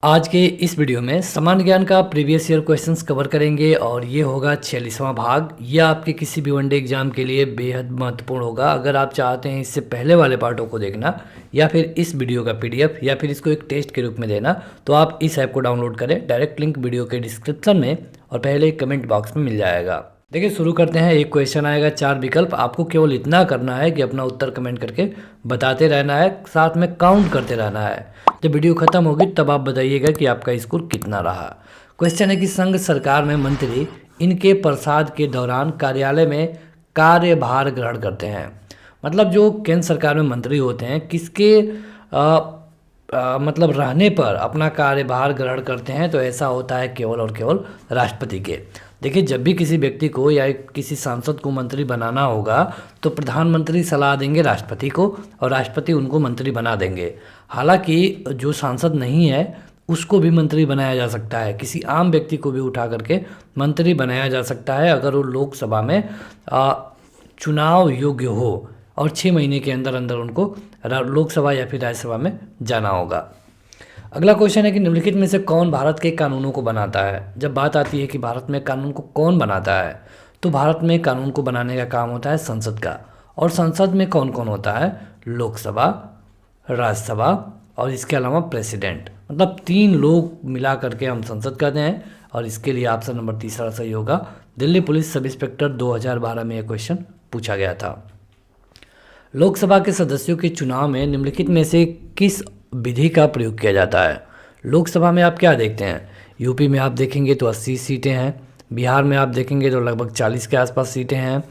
आज के इस वीडियो में सामान्य ज्ञान का प्रीवियस ईयर क्वेश्चंस कवर करेंगे और ये होगा 46वां भाग। ये आपके किसी भी वनडे एग्जाम के लिए बेहद महत्वपूर्ण होगा। अगर आप चाहते हैं इससे पहले वाले पार्टों को देखना या फिर इस वीडियो का पीडीएफ या फिर इसको एक टेस्ट के रूप में देना तो आप इस ऐप को डाउनलोड करें। डायरेक्ट लिंक वीडियो के डिस्क्रिप्शन में और पहले कमेंट बॉक्स में मिल जाएगा। देखिए शुरू करते हैं। एक क्वेश्चन आएगा, 4 विकल्प। आपको केवल इतना करना है कि अपना उत्तर कमेंट करके बताते रहना है, साथ में काउंट करते रहना है। जब वीडियो खत्म होगी तब आप बताइएगा कि आपका स्कोर कितना रहा। क्वेश्चन है कि संघ सरकार में मंत्री इनके प्रसाद के दौरान कार्यालय में कार्यभार ग्रहण करते हैं। मतलब जो केंद्र सरकार में मंत्री होते हैं किसके मतलब रहने पर अपना कार्यभार ग्रहण करते हैं, तो ऐसा होता है केवल और केवल राष्ट्रपति के। देखिए जब भी किसी व्यक्ति को या किसी सांसद को मंत्री बनाना होगा तो प्रधानमंत्री सलाह देंगे राष्ट्रपति को और राष्ट्रपति उनको मंत्री बना देंगे। हालांकि जो सांसद नहीं है उसको भी मंत्री बनाया जा सकता है, किसी आम व्यक्ति को भी उठा करके मंत्री बनाया जा सकता है अगर वो लोकसभा में चुनाव योग्य हो और 6 महीने के अंदर अंदर उनको लोकसभा या फिर राज्यसभा में जाना होगा। अगला क्वेश्चन है कि निम्नलिखित में से कौन भारत के कानूनों को बनाता है। जब बात आती है कि भारत में कानून को कौन बनाता है तो भारत में कानून को बनाने का काम होता है संसद का। और संसद में कौन कौन होता है? लोकसभा, राज्यसभा और इसके अलावा प्रेसिडेंट। मतलब 3 लोग मिला करके हम संसद कहते हैं। और इसके लिए ऑप्शन नंबर तीसरा सही होगा। दिल्ली पुलिस सब इंस्पेक्टर 2012 में यह क्वेश्चन पूछा गया था। लोकसभा के सदस्यों के चुनाव में निम्नलिखित में से किस विधि का प्रयोग किया जाता है? लोकसभा में आप क्या देखते हैं? यूपी में आप देखेंगे तो 80 सीटें हैं, बिहार में आप देखेंगे तो लगभग 40 के आसपास सीटें हैं।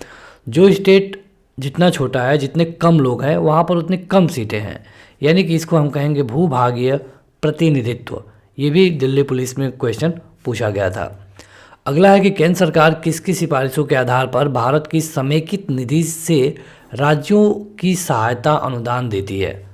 जो स्टेट जितना छोटा है, जितने कम लोग हैं वहाँ पर उतनी कम सीटें हैं, यानी कि इसको हम कहेंगे भूभागीय प्रतिनिधित्व। ये भी दिल्ली पुलिस में क्वेश्चन पूछा गया था। अगला है कि केंद्र सरकार किसकी सिफारिशों के आधार पर भारत की समेकित निधि से राज्यों की सहायता अनुदान देती है?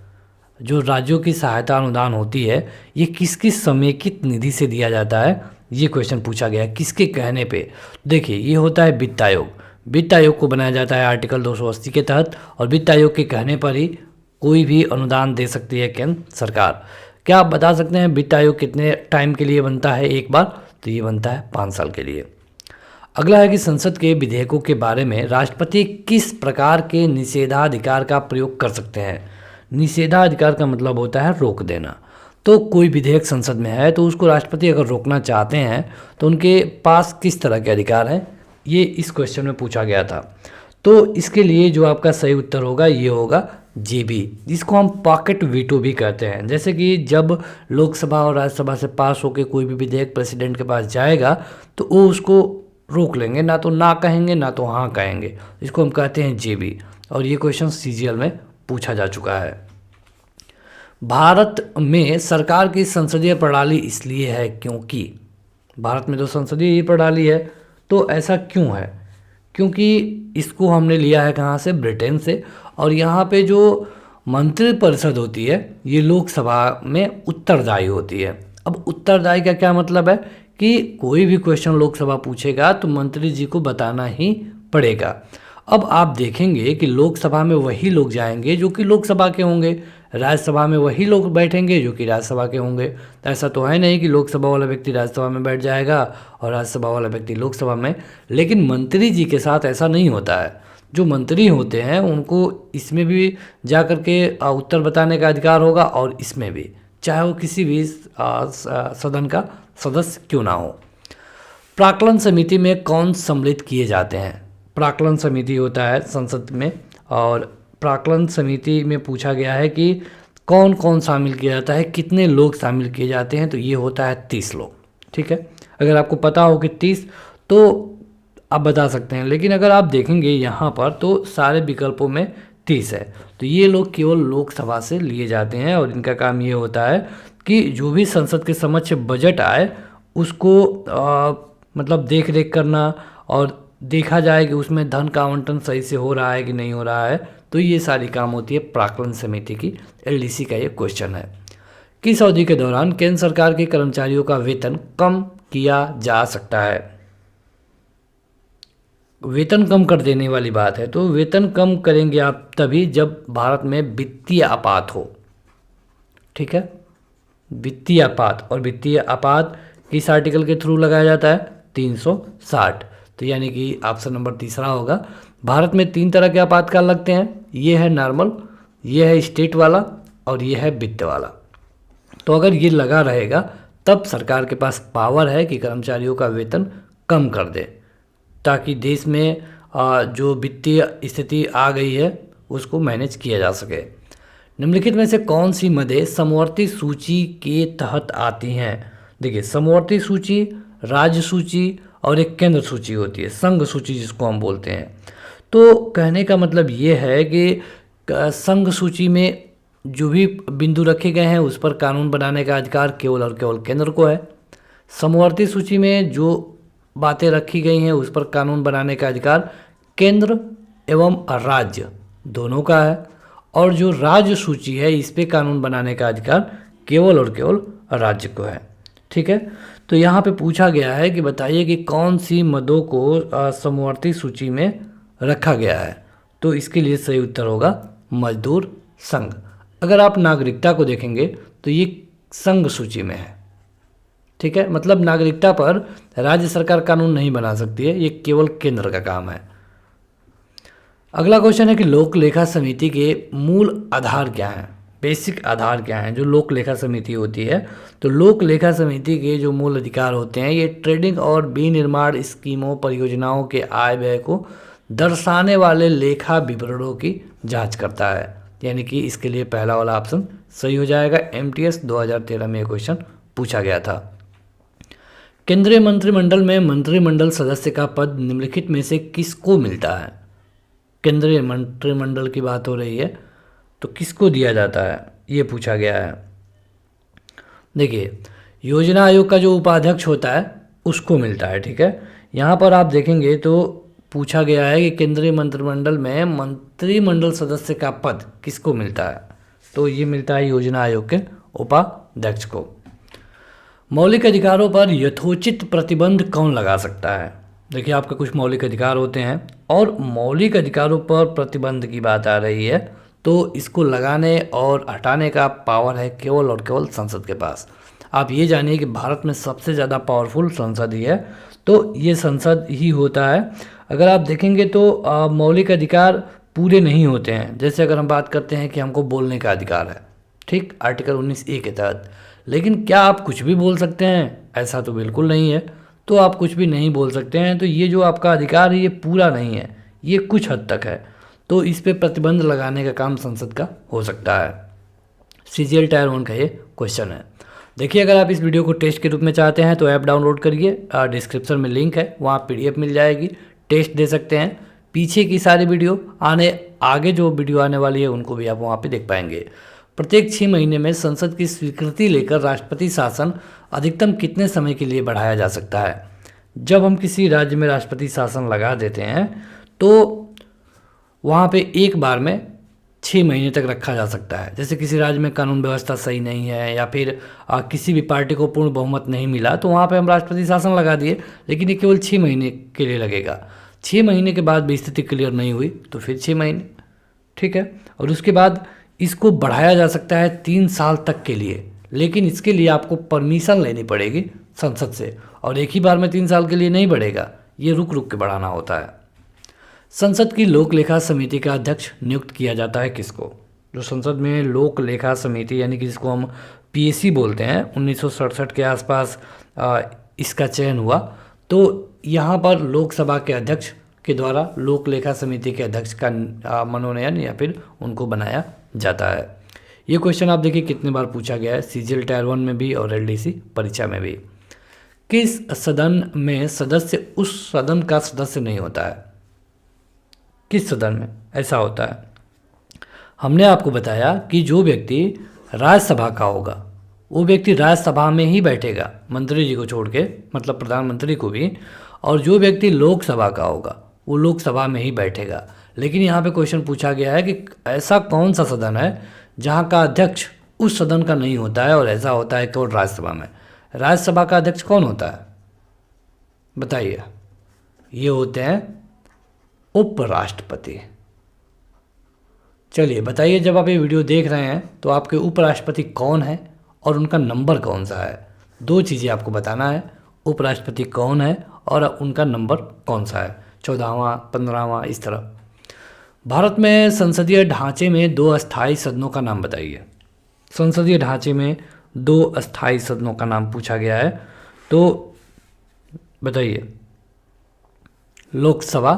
जो राज्यों की सहायता अनुदान होती है ये किसकी समेकित निधि से दिया जाता है, ये क्वेश्चन पूछा गया है। किसके कहने पे? देखिए ये होता है वित्त आयोग। वित्त आयोग को बनाया जाता है आर्टिकल 280 के तहत और वित्त आयोग के कहने पर ही कोई भी अनुदान दे सकती है केंद्र सरकार। क्या आप बता सकते हैं वित्त आयोग कितने टाइम के लिए बनता है एक बार? तो ये बनता है 5 साल के लिए। अगला है कि संसद के विधेयकों के बारे में राष्ट्रपति किस प्रकार के निषेधाधिकार का प्रयोग कर सकते हैं? निषेधाधिकार का मतलब होता है रोक देना। तो कोई विधेयक संसद में है तो उसको राष्ट्रपति अगर रोकना चाहते हैं तो उनके पास किस तरह के अधिकार हैं, ये इस क्वेश्चन में पूछा गया था। तो इसके लिए जो आपका सही उत्तर होगा ये होगा जेबी, जिसको हम पॉकेट वीटो भी कहते हैं। जैसे कि जब लोकसभा और राज्यसभा से पास होकर कोई भी विधेयक प्रेसिडेंट के पास जाएगा तो वो उसको रोक लेंगे, ना तो ना कहेंगे ना तो हाँ कहेंगे। इसको हम कहते हैं जेबी और ये क्वेश्चन सीजीएल में पूछा जा चुका है। भारत में सरकार की संसदीय प्रणाली इसलिए है क्योंकि भारत में तो संसदीय प्रणाली है, तो ऐसा क्यों है? क्योंकि इसको हमने लिया है कहाँ से? ब्रिटेन से। और यहाँ पे जो मंत्रिपरिषद होती है ये लोकसभा में उत्तरदायी होती है। अब उत्तरदायी का क्या मतलब है कि कोई भी क्वेश्चन लोकसभा पूछेगा तो मंत्री जी को बताना ही पड़ेगा। अब आप देखेंगे कि लोकसभा में वही लोग जाएंगे जो कि लोकसभा के होंगे, राज्यसभा में वही लोग बैठेंगे जो कि राज्यसभा के होंगे। तो ऐसा तो है नहीं कि लोकसभा वाला व्यक्ति राज्यसभा में बैठ जाएगा और राज्यसभा वाला व्यक्ति लोकसभा में। लेकिन मंत्री जी के साथ ऐसा नहीं होता है। जो मंत्री होते हैं उनको इसमें भी जा कर के उत्तर बताने का अधिकार होगा और इसमें भी, चाहे वो किसी भी सदन का सदस्य क्यों ना हो। प्राक्कलन समिति में कौन सम्मिलित किए जाते हैं? प्राक्कलन समिति होता है संसद में और प्राक्कलन समिति में पूछा गया है कि कौन कौन शामिल किया जाता है, कितने लोग शामिल किए जाते हैं, तो ये होता है 30 लोग। ठीक है, अगर आपको पता हो कि 30 तो आप बता सकते हैं। लेकिन अगर आप देखेंगे यहाँ पर तो सारे विकल्पों में 30 है, तो ये लोग केवल लोकसभा से लिए जाते हैं और इनका काम ये होता है कि जो भी संसद के समक्ष बजट आए उसको मतलब देख रेख करना और देखा जाए कि उसमें धन का आवंटन सही से हो रहा है कि नहीं हो रहा है। तो ये सारी काम होती है प्राक्कलन समिति की। एलडीसी का ये क्वेश्चन है। किस अवधि के दौरान केंद्र सरकार के कर्मचारियों का वेतन कम किया जा सकता है? वेतन कम कर देने वाली बात है तो वेतन कम करेंगे आप तभी जब भारत में वित्तीय आपात हो। ठीक है, वित्तीय आपात, और वित्तीय आपात किस आर्टिकल के थ्रू लगाया जाता है? 360। तो यानी कि ऑप्शन नंबर तीसरा होगा। भारत में 3 तरह के आपातकाल लगते हैं, ये है नॉर्मल, ये है स्टेट वाला और ये है वित्त वाला। तो अगर ये लगा रहेगा तब सरकार के पास पावर है कि कर्मचारियों का वेतन कम कर दे, ताकि देश में जो वित्तीय स्थिति आ गई है उसको मैनेज किया जा सके। निम्नलिखित में से कौन सी मदें समवर्ती सूची के तहत आती हैं? देखिए, समवर्ती सूची, राज्य सूची और एक केंद्र सूची होती है, संघ सूची जिसको हम बोलते हैं। तो कहने का मतलब ये है कि संघ सूची में जो भी बिंदु रखे गए हैं उस पर कानून बनाने का अधिकार केवल और केवल केंद्र को है। समवर्ती सूची में जो बातें रखी गई हैं उस पर कानून बनाने का अधिकार केंद्र एवं राज्य दोनों का है, और जो राज्य सूची है इस पे कानून बनाने का अधिकार केवल और केवल राज्य को है। ठीक है, तो यहाँ पे पूछा गया है कि बताइए कि कौन सी मदों को समवर्ती सूची में रखा गया है। तो इसके लिए सही उत्तर होगा मजदूर संघ। अगर आप नागरिकता को देखेंगे तो ये संघ सूची में है। ठीक है, मतलब नागरिकता पर राज्य सरकार कानून नहीं बना सकती है, ये केवल केंद्र का काम है। अगला क्वेश्चन है कि लोक लेखा समिति के मूल आधार क्या हैं, बेसिक आधार क्या हैं जो लोक लेखा समिति होती है। तो लोक लेखा समिति के जो मूल अधिकार होते हैं ये ट्रेडिंग और विनिर्माण स्कीमों परियोजनाओं के आय व्यय को दर्शाने वाले लेखा विवरणों की जांच करता है। यानी कि इसके लिए पहला वाला ऑप्शन सही हो जाएगा। MTS 2013 में ये क्वेश्चन पूछा गया था। केंद्रीय मंत्रिमंडल में मंत्रिमंडल सदस्य का पद निम्नलिखित में से किसको मिलता है? केंद्रीय मंत्रिमंडल की बात हो रही है तो किसको दिया जाता है, ये पूछा गया है। देखिए, योजना आयोग का जो उपाध्यक्ष होता है उसको मिलता है। ठीक है, यहाँ पर आप देखेंगे तो पूछा गया है कि केंद्रीय मंत्रिमंडल में मंत्रिमंडल सदस्य का पद किसको मिलता है, तो ये मिलता है योजना आयोग के उपाध्यक्ष को। मौलिक अधिकारों पर यथोचित प्रतिबंध कौन लगा सकता है? देखिए, आपके कुछ मौलिक अधिकार होते हैं और मौलिक अधिकारों पर प्रतिबंध की बात आ रही है तो इसको लगाने और हटाने का पावर है केवल और केवल संसद के पास। आप ये जानिए कि भारत में सबसे ज़्यादा पावरफुल संसद ही है, तो ये संसद ही होता है। अगर आप देखेंगे तो मौलिक अधिकार पूरे नहीं होते हैं। जैसे अगर हम बात करते हैं कि हमको बोलने का अधिकार है, ठीक, आर्टिकल 19A के तहत, लेकिन क्या आप कुछ भी बोल सकते हैं? ऐसा तो बिल्कुल नहीं है। तो आप कुछ भी नहीं बोल सकते हैं, तो ये जो आपका अधिकार है ये पूरा नहीं है, ये कुछ हद तक है। तो इस पे प्रतिबंध लगाने का काम संसद का हो सकता है। CGL टायर 1 का ये क्वेश्चन है। देखिए, अगर आप इस वीडियो को टेस्ट के रूप में चाहते हैं तो ऐप डाउनलोड करिए, डिस्क्रिप्शन में लिंक है, वहाँ PDF मिल जाएगी, टेस्ट दे सकते हैं। पीछे की सारी वीडियो आगे जो वीडियो आने वाली है उनको भी आप वहाँ पे देख पाएंगे। प्रत्येक 6 महीने में संसद की स्वीकृति लेकर राष्ट्रपति शासन अधिकतम कितने समय के लिए बढ़ाया जा सकता है? जब हम किसी राज्य में राष्ट्रपति शासन लगा देते हैं तो वहाँ पे एक बार में 6 महीने तक रखा जा सकता है। जैसे किसी राज्य में कानून व्यवस्था सही नहीं है या फिर किसी भी पार्टी को पूर्ण बहुमत नहीं मिला तो वहाँ पे हम राष्ट्रपति शासन लगा दिए, लेकिन ये केवल 6 महीने के लिए लगेगा। 6 महीने के बाद भी स्थिति क्लियर नहीं हुई तो फिर 6 महीने, ठीक है। और उसके बाद इसको बढ़ाया जा सकता है 3 साल तक के लिए, लेकिन इसके लिए आपको परमिशन लेनी पड़ेगी संसद से, और एक ही बार में 3 साल के लिए नहीं बढ़ेगा, ये रुक रुक के बढ़ाना होता है। संसद की लोक लेखा समिति का अध्यक्ष नियुक्त किया जाता है किसको? जो संसद में लोक लेखा समिति यानी कि जिसको हम PAC बोलते हैं, 1967 के आसपास इसका चयन हुआ। तो यहाँ पर लोकसभा के अध्यक्ष के द्वारा लोक लेखा समिति के अध्यक्ष का मनोनयन या फिर उनको बनाया जाता है। ये क्वेश्चन आप देखिए कितने बार पूछा गया है, CGL टायर 1 में भी और LDC परीक्षा में भी। किस सदन में सदस्य उस सदन का सदस्य नहीं होता है? किस सदन में ऐसा होता है? हमने आपको बताया कि जो व्यक्ति राज्यसभा का होगा वो व्यक्ति राज्यसभा में ही बैठेगा, मंत्री जी को छोड़ के, मतलब प्रधानमंत्री को भी, और जो व्यक्ति लोकसभा का होगा वो लोकसभा में ही बैठेगा। लेकिन यहाँ पे क्वेश्चन पूछा गया है कि ऐसा कौन सा सदन है जहाँ का अध्यक्ष उस सदन का नहीं होता है और ऐसा होता है केवल राज्यसभा में। राज्यसभा का अध्यक्ष कौन होता है बताइए? ये होते हैं उपराष्ट्रपति। चलिए बताइए, जब आप ये वीडियो देख रहे हैं तो आपके उपराष्ट्रपति कौन है और उनका नंबर कौन सा है। दो चीज़ें आपको बताना है, उपराष्ट्रपति कौन है और उनका नंबर कौन सा है, 14वां 15वां इस तरह। भारत में संसदीय ढांचे में 2 अस्थायी सदनों का नाम बताइए। संसदीय ढांचे में 2 अस्थायी सदनों का नाम पूछा गया है, तो बताइए, लोकसभा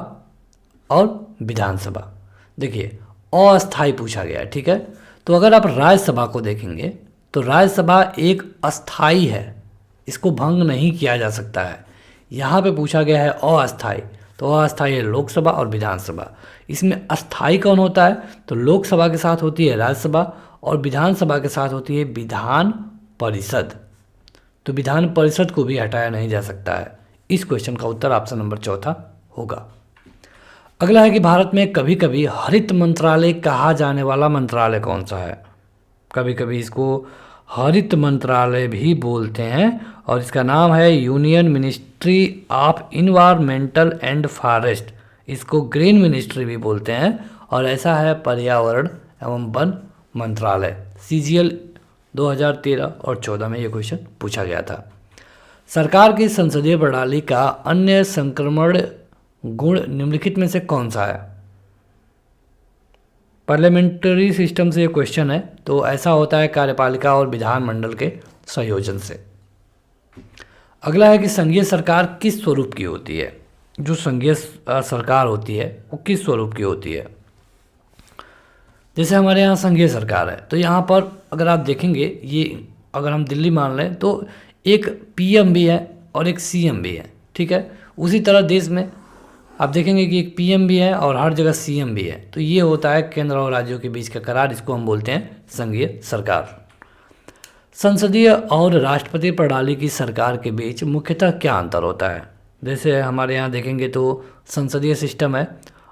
और विधानसभा। देखिए अस्थायी पूछा गया है, ठीक है। तो अगर आप राज्यसभा को देखेंगे तो राज्यसभा एक अस्थायी है, इसको भंग नहीं किया जा सकता है। यहाँ पे पूछा गया है अस्थायी, तो अस्थायी है लोकसभा और विधानसभा। इसमें अस्थायी कौन होता है, तो लोकसभा के साथ होती है राज्यसभा और विधानसभा के साथ होती है विधान परिषद। तो विधान परिषद को भी हटाया नहीं जा सकता है। इस क्वेश्चन का उत्तर ऑप्शन नंबर 4 होगा। अगला है कि भारत में कभी कभी हरित मंत्रालय कहा जाने वाला मंत्रालय कौन सा है। कभी कभी इसको हरित मंत्रालय भी बोलते हैं और इसका नाम है union ministry of environmental and forest. इसको ग्रीन मिनिस्ट्री भी बोलते हैं और ऐसा है पर्यावरण एवं वन मंत्रालय। CGL 2013 और 14 में ये क्वेश्चन पूछा गया था। सरकार की संसदीय प्रणाली का अन्य संक्रमण गुण निम्नलिखित में से कौन सा है। पार्लियामेंट्री सिस्टम से ये क्वेश्चन है, तो ऐसा होता है कार्यपालिका और विधानमंडल के संयोजन से। अगला है कि संघीय सरकार किस स्वरूप की होती है। जो संघीय सरकार होती है वो किस स्वरूप की होती है। जैसे हमारे यहाँ संघीय सरकार है, तो यहाँ पर अगर आप देखेंगे, ये अगर हम दिल्ली मान लें तो एक PM भी है और एक CM भी है, ठीक है। उसी तरह देश में आप देखेंगे कि एक PM भी है और हर जगह CM भी है। तो ये होता है केंद्र और राज्यों के बीच का करार, इसको हम बोलते हैं संघीय सरकार। संसदीय और राष्ट्रपति प्रणाली की सरकार के बीच मुख्यतः क्या अंतर होता है। जैसे हमारे यहाँ देखेंगे तो संसदीय सिस्टम है,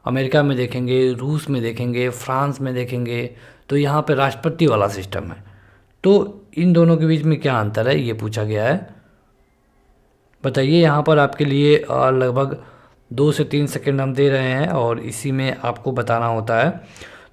अमेरिका में देखेंगे, रूस में देखेंगे, फ्रांस में देखेंगे, तो यहाँ पे राष्ट्रपति वाला सिस्टम है। तो इन दोनों के बीच में क्या अंतर है, ये पूछा गया है। बताइए। यहाँ पर आपके लिए लगभग 2 से 3 सेकंड हम दे रहे हैं और इसी में आपको बताना होता है।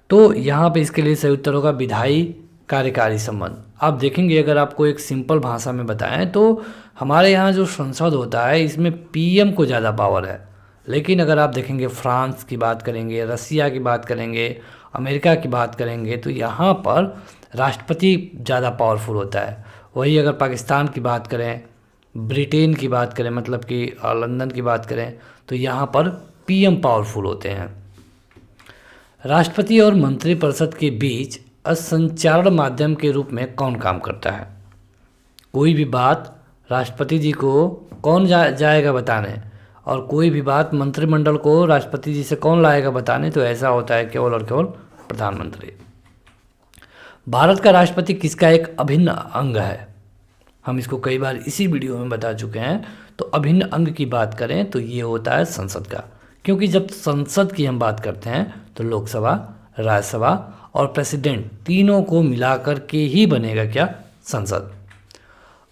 तो यहाँ पे इसके लिए सही उत्तर होगा विधायी कार्यकारी संबंध। आप देखेंगे, अगर आपको एक सिंपल भाषा में बताएं तो हमारे यहाँ जो संसद होता है इसमें PM को ज़्यादा पावर है, लेकिन अगर आप देखेंगे फ्रांस की बात करेंगे, रसिया की बात करेंगे, अमेरिका की बात करेंगे, तो यहाँ पर राष्ट्रपति ज़्यादा पावरफुल होता है। वही अगर पाकिस्तान की बात करें, ब्रिटेन की बात करें, मतलब कि लंदन की बात करें, तो यहाँ पर PM पावरफुल होते हैं। राष्ट्रपति और मंत्रिपरिषद के बीच संचारण माध्यम के रूप में कौन काम करता है। कोई भी बात राष्ट्रपति जी को कौन जाएगा बताने, और कोई भी बात मंत्रिमंडल को राष्ट्रपति जी से कौन लाएगा बताने, तो ऐसा होता है केवल और केवल प्रधानमंत्री। भारत का राष्ट्रपति किसका एक अभिन्न अंग है। हम इसको कई बार इसी वीडियो में बता चुके हैं। तो अभिन्न अंग की बात करें तो ये होता है संसद का, क्योंकि जब संसद की हम बात करते हैं तो लोकसभा, राज्यसभा और प्रेसिडेंट तीनों को मिलाकर के ही बनेगा क्या, संसद।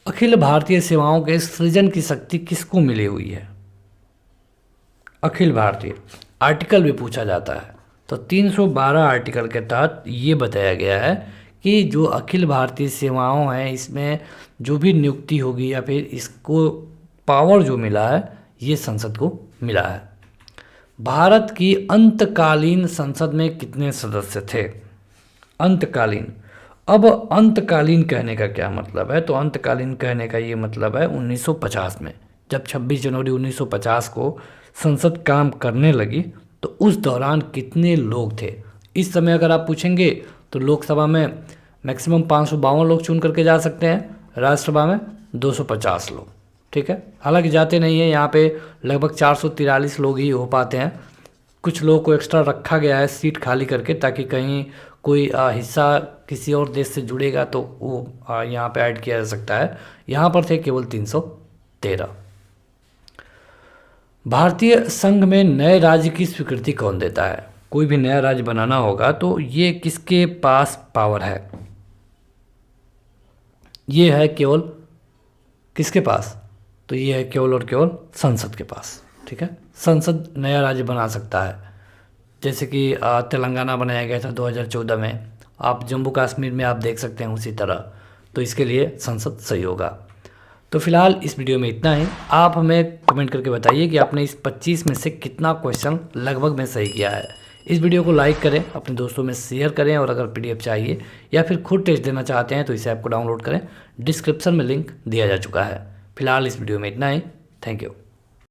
अखिल भारतीय सेवाओं के सृजन की शक्ति किसको मिली हुई है। अखिल भारतीय आर्टिकल भी पूछा जाता है, तो 312 आर्टिकल के तहत ये बताया गया है कि जो अखिल भारतीय सेवाओं हैं इसमें जो भी नियुक्ति होगी या फिर इसको पावर जो मिला है ये संसद को मिला है। भारत की अंतकालीन संसद में कितने सदस्य थे। अंतकालीन, अब अंतकालीन कहने का क्या मतलब है, तो अंतकालीन कहने का ये मतलब है 1950 में, जब 26 जनवरी 1950 को संसद काम करने लगी तो उस दौरान कितने लोग थे। इस समय अगर आप पूछेंगे तो लोकसभा में मैक्सिमम 552 लोग चुन करके जा सकते हैं, राज्यसभा में 250 लोग, ठीक है। हालांकि जाते नहीं है, यहाँ पे लगभग 443 लोग ही हो पाते हैं। कुछ लोगों को एक्स्ट्रा रखा गया है सीट खाली करके, ताकि कहीं कोई हिस्सा किसी और देश से जुड़ेगा तो वो यहाँ पे ऐड किया जा सकता है। यहाँ पर थे केवल 313। भारतीय संघ में नए राज्य की स्वीकृति कौन देता है। कोई भी नया राज्य बनाना होगा तो ये किसके पास पावर है, ये है केवल किसके पास, तो ये है केवल और केवल संसद के पास, ठीक है। संसद नया राज्य बना सकता है, जैसे कि तेलंगाना बनाया गया था 2014 में, आप जम्मू कश्मीर में आप देख सकते हैं उसी तरह। तो इसके लिए संसद सही होगा। तो फिलहाल इस वीडियो में इतना ही। आप हमें कमेंट करके बताइए कि आपने इस 25 में से कितना क्वेश्चन लगभग में सही किया है। इस वीडियो को लाइक करें, अपने दोस्तों में शेयर करें, और अगर PDF चाहिए या फिर खुद टेस्ट देना चाहते हैं तो इस ऐप को डाउनलोड करें। डिस्क्रिप्शन में लिंक दिया जा चुका है। फिलहाल इस वीडियो में इतना ही। Thank you.